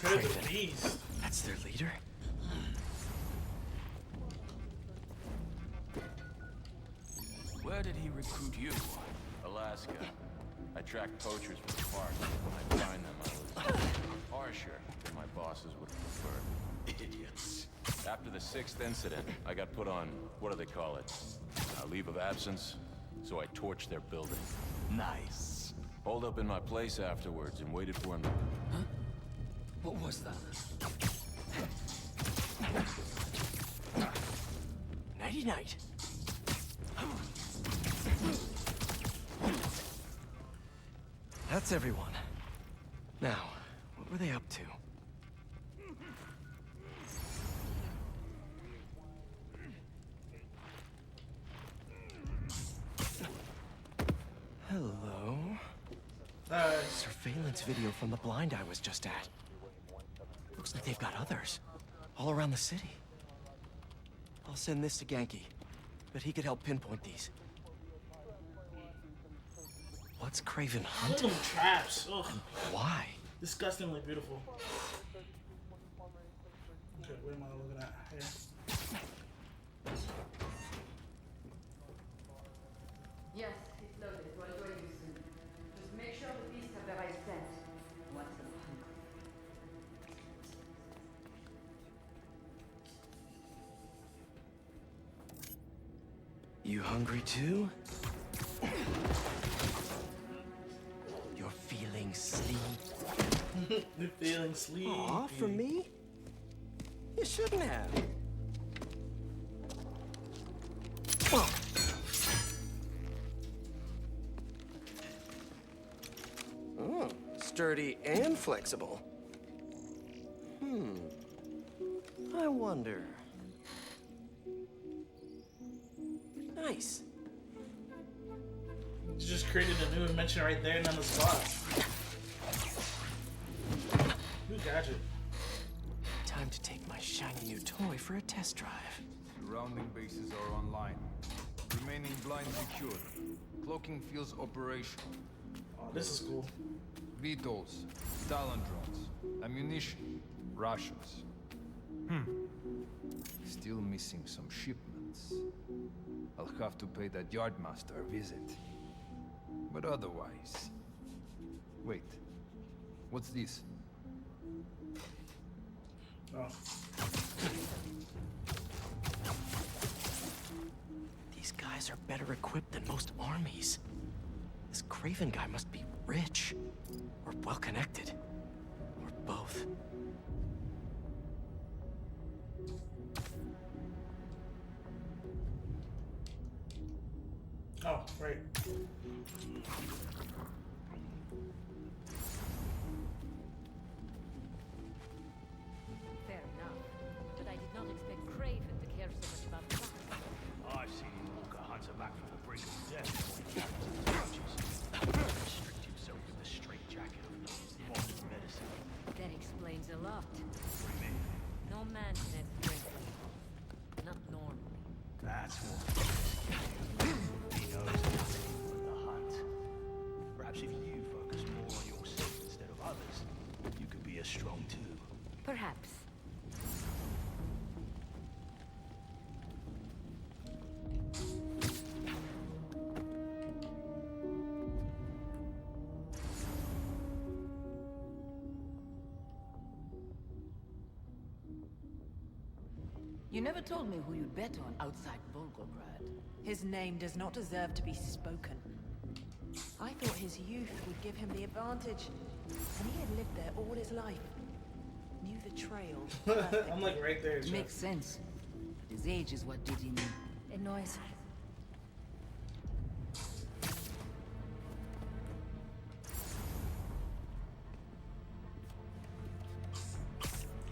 Craven. That's their leader? Where did he recruit you? Alaska. I tracked poachers from the park. When I find them, I was harsher than my bosses would have preferred. Idiots. After the 6th incident, I got put on, what do they call it? Leave of absence. So I torched their building. Nice. Holed up in my place afterwards and waited for him to... Huh? What was that? Nighty-night. That's everyone. Now, what were they up to? Hello? Surveillance video from the blind I was just at. Looks like they've got others. All around the city. I'll send this to Genki. But he could help pinpoint these. What's Craven hunting? Look at them traps. Ugh. Why? Disgustingly beautiful. Okay, what am I looking at here? Yes, it's loaded. We'll join you soon. Just make sure the beasts have the right scent. What's the hungry? You hungry too? You're feeling sleepy. You're feeling sleepy. Aw, for me? You shouldn't have. Oh, sturdy and flexible. I wonder. Nice. You just created a new invention right there and on the spot. New gadget. Time to take my shiny new toy for a test drive. Surrounding bases are online. Remaining blind secured. Cloaking fields operational. Oh, this is cool. VTOLs, Talon drones, ammunition, rations. Still missing some shipments. I'll have to pay that yardmaster a visit. But otherwise... Wait. What's this? Oh. These guys are better equipped than most armies. This Craven guy must be rich, or well-connected, or both. Oh, right. Fair enough. But I did not expect Craven to care so much about that. I've seen him walk a hunter back from the brink of death. Restrict himself with the straitjacket of modern medicine. That explains a lot. What do you mean? No man can have strength. Not normally. That's what he knows nothing but the hunt. Perhaps if you focus more on yourself instead of others, you could be as strong too. Perhaps. You never told me who you'd bet on outside Volgograd. His name does not deserve to be spoken. I thought his youth would give him the advantage. And he had lived there all his life. Knew the trail perfectly. I'm like right there, Jeff. Makes sense. His age is what did him in. It annoys me.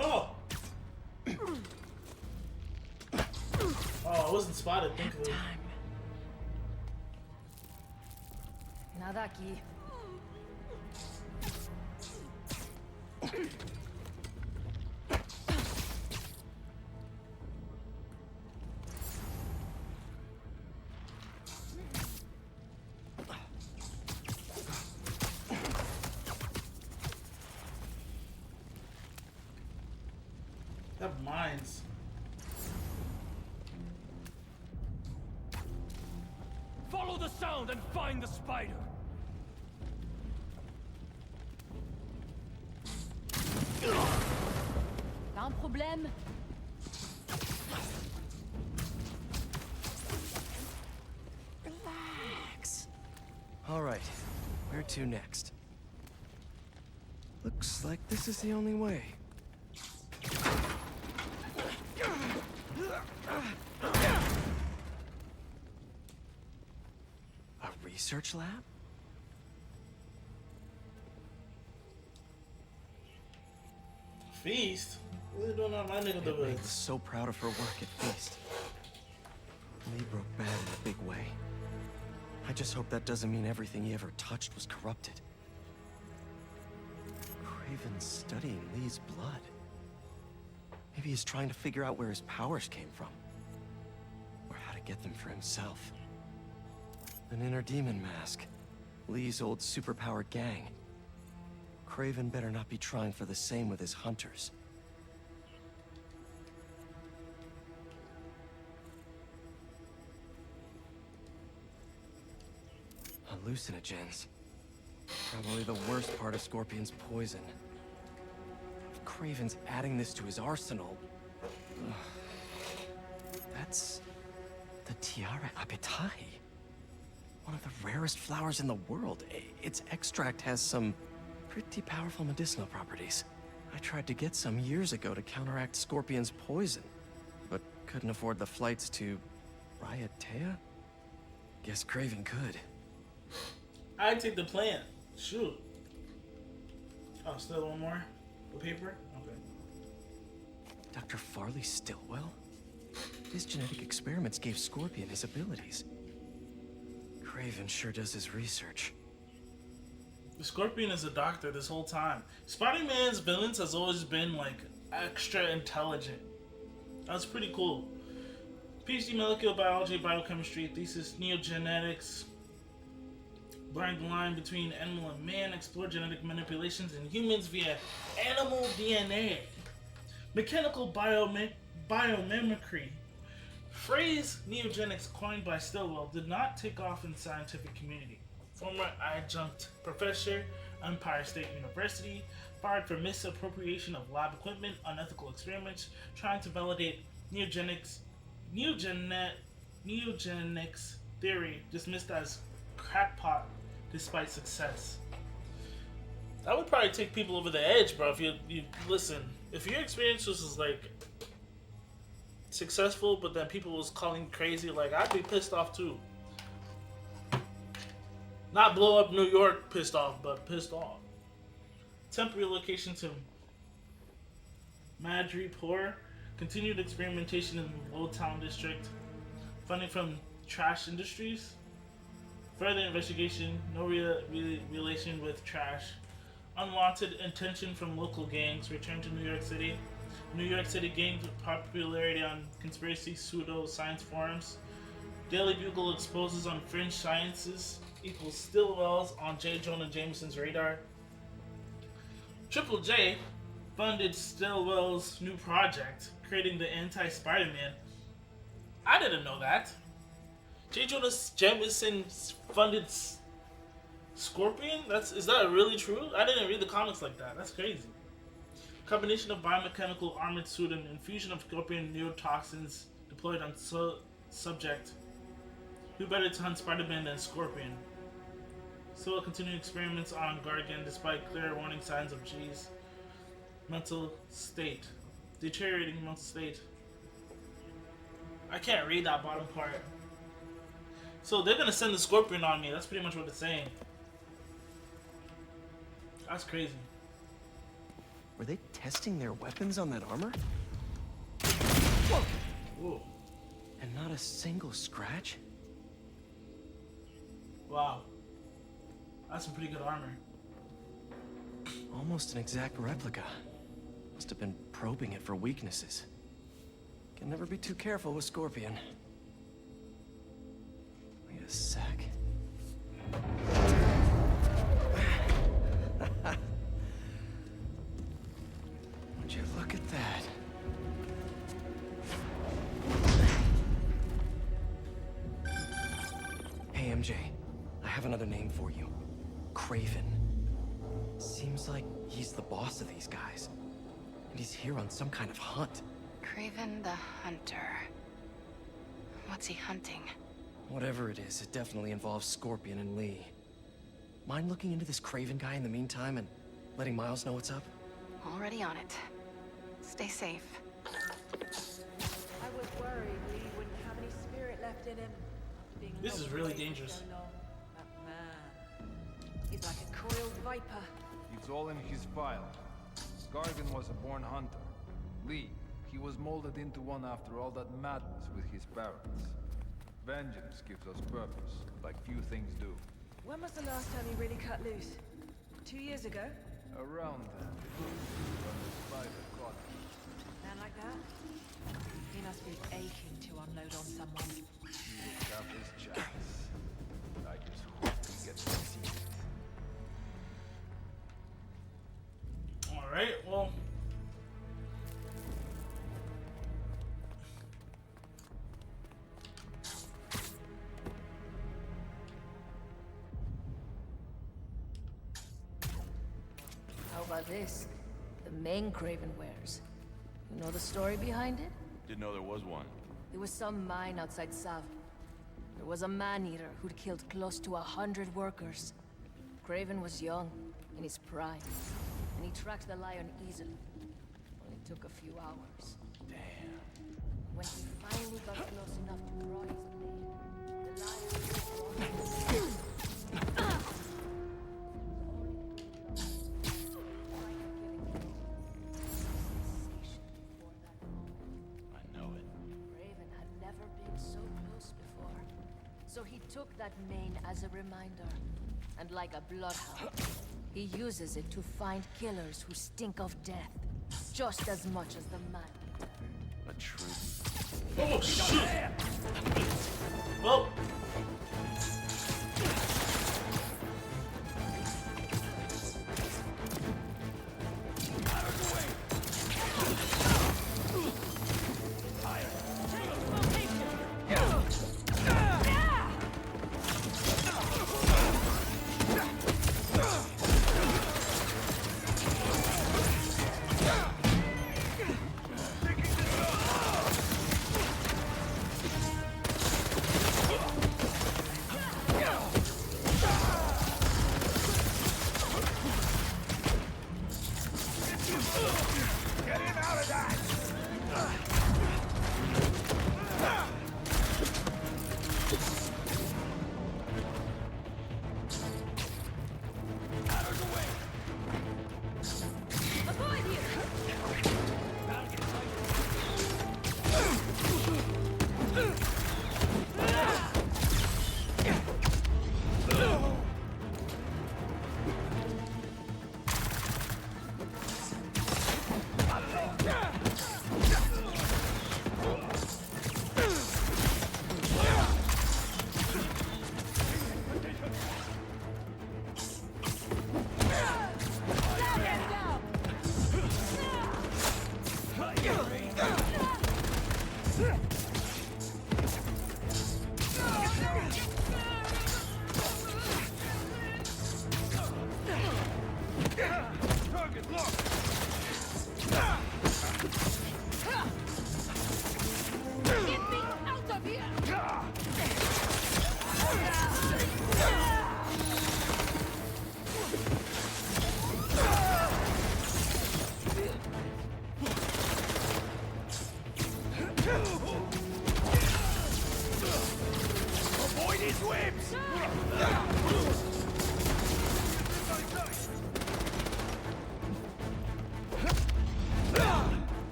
Oh! Oh, I wasn't spotted, thankfully. Nadaki. Have mines. Follow the sound and find the spider. T'as un problème? Relax. All right, where to next? Looks like this is the only way. A research lab? Feast? What are you doing on my neck of the Aunt May was woods? so proud of her work at Feast. Lee broke bad in a big way. I just hope that doesn't mean everything he ever touched was corrupted. Craven's studying Lee's blood. Maybe he's trying to figure out where his powers came from. Or how to get them for himself. An inner demon mask. Lee's old superpowered gang. Craven better not be trying for the same with his hunters. Hallucinogens. Probably the worst part of Scorpion's poison. If Craven's adding this to his arsenal... ugh, that's... the Tiara Apetai. One of the rarest flowers in the world. Its extract has some pretty powerful medicinal properties. I tried to get some years ago to counteract Scorpion's poison, but couldn't afford the flights to Raiatea? Guess Craven could. I'd take the plant. Shoot. Oh, still one more? The paper? Okay. Dr. Farley Stillwell? His genetic experiments gave Scorpion his abilities. Craven sure does his research. The Scorpion is a doctor this whole time. Spider-Man's villains has always been, like, extra intelligent. That's pretty cool. PhD molecular biology, biochemistry, thesis neogenetics. Blurring the line between animal and man, explore genetic manipulations in humans via animal DNA. Mechanical biomimicry. Phrase neogenics coined by Stillwell did not take off in the scientific community. Former adjunct professor, Empire State University, fired for misappropriation of lab equipment, unethical experiments, trying to validate neogenics theory, dismissed as crackpot despite success. That would probably take people over the edge, bro. If you listen, if your experience was like successful, but then people was calling crazy, like I'd be pissed off too. Not blow up New York pissed off, but pissed off. Temporary location to Madripoor. Continued experimentation in the Lowtown district. Funding from Trash Industries. Further investigation. No relation with Trash. Unwanted attention from local gangs. Return to New York City. New York City gained popularity on conspiracy pseudo-science forums. Daily Bugle exposes on fringe sciences equals Stillwell's on J. Jonah Jameson's radar. Triple J funded Stillwell's new project, creating the anti-Spider-Man. I didn't know that. J. Jonah Jameson funded Scorpion? Is that really true? I didn't read the comics like that. That's crazy. Combination of biomechanical armored suit and infusion of Scorpion neurotoxins deployed on subject. Who better to hunt Spider-Man than Scorpion? Still continuing experiments on Gargan despite clear warning signs of G's mental state. Deteriorating mental state. I can't read that bottom part. So they're gonna send the Scorpion on me. That's pretty much what it's saying. That's crazy. Were they testing their weapons on that armor? Ooh. And not a single scratch? Wow. That's some pretty good armor. Almost an exact replica. Must have been probing it for weaknesses. Can never be too careful with Scorpion. Wait a sec. Would you look at that? another name for you. Craven. Seems like he's the boss of these guys. And he's here on some kind of hunt. Craven the Hunter. What's he hunting? Whatever it is, it definitely involves Scorpion and Lee. Mind looking into this Craven guy in the meantime and letting Miles know what's up? Already on it. Stay safe. I was worried Lee wouldn't have any spirit left in him. Being This is locked really away for dangerous. so long. That man. He's like a coiled viper. It's all in his file. Gargan was a born hunter. Lee, he was molded into one after all that madness with his parents. Vengeance gives us purpose, like few things do. When was the last time he really cut loose? 2 years ago? Around then, when the spider caught him. Man like that? He must be aching to unload on someone. He will have his chance. I just hope he gets to see it. Alright, well. How about this? The main Craven wears. You know the story behind it? Didn't know there was one. There was some mine outside Sav. There was a man-eater who'd killed close to 100 workers. Craven was young, in his prime, and he tracked the lion easily. Only took a few hours. Damn. When he finally got close enough to draw his blade, the lion was I know it. Raven had never been so close before. So he took that mane as a reminder. And like a bloodhound, he uses it to find killers who stink of death. Just as much as the man. A truth. Oh, shoot! Well.